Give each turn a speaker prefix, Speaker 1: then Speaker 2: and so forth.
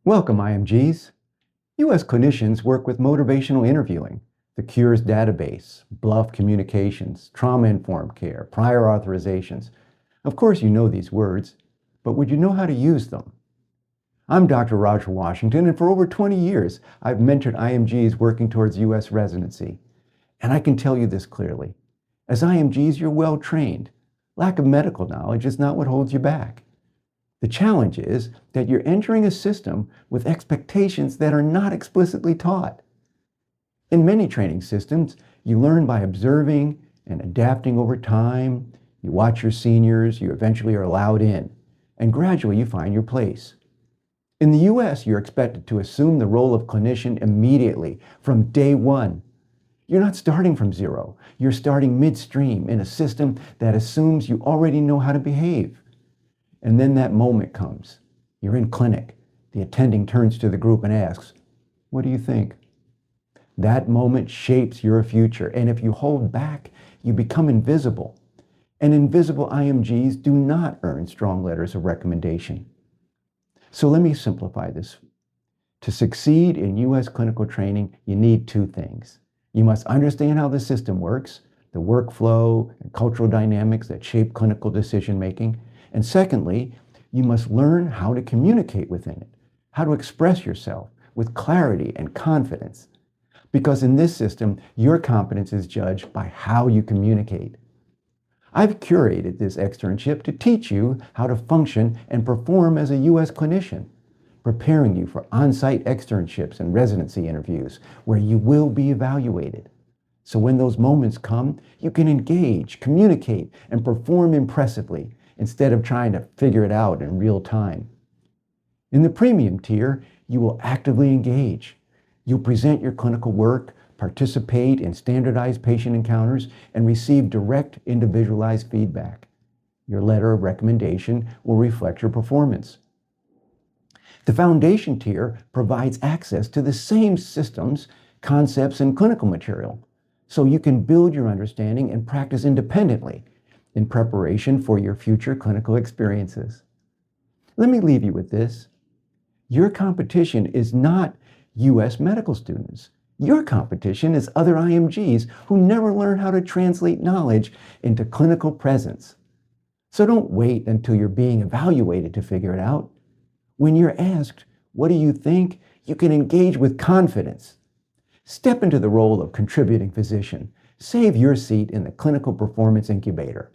Speaker 1: Welcome, IMGs. U.S. clinicians work with motivational interviewing, the CURES database, bluff communications, trauma-informed care, prior authorizations. Of course, you know these words, but would you know how to use them? I'm Dr. Roger Washington, and for over 20 years, I've mentored IMGs working towards U.S. residency. And I can tell you this clearly. As IMGs, you're well trained. Lack of medical knowledge is not what holds you back. The challenge is that you're entering a system with expectations that are not explicitly taught. In many training systems, you learn by observing and adapting over time. You watch your seniors, you eventually are allowed in, and gradually you find your place. In the US, you're expected to assume the role of clinician immediately, from day one. You're not starting from zero. You're starting midstream in a system that assumes you already know how to behave. And then that moment comes. You're in clinic. The attending turns to the group and asks, "What do you think?" That moment shapes your future, and if you hold back, you become invisible. And invisible IMGs do not earn strong letters of recommendation. So let me simplify this. To succeed in U.S. clinical training, you need two things. You must understand how the system works, the workflow and cultural dynamics that shape clinical decision-making. And secondly, you must learn how to communicate within it, how to express yourself with clarity and confidence. Because in this system, your competence is judged by how you communicate. I've curated this externship to teach you how to function and perform as a U.S. clinician, preparing you for on-site externships and residency interviews where you will be evaluated. So when those moments come, you can engage, communicate, and perform impressively, instead of trying to figure it out in real time. In the premium tier, you will actively engage. You'll present your clinical work, participate in standardized patient encounters, and receive direct, individualized feedback. Your letter of recommendation will reflect your performance. The foundation tier provides access to the same systems, concepts, and clinical material, so you can build your understanding and practice independently in preparation for your future clinical experiences. Let me leave you with this. Your competition is not U.S. medical students. Your competition is other IMGs who never learn how to translate knowledge into clinical presence. So don't wait until you're being evaluated to figure it out. When you're asked, "What do you think?" you can engage with confidence. Step into the role of contributing physician. Save your seat in the clinical performance incubator.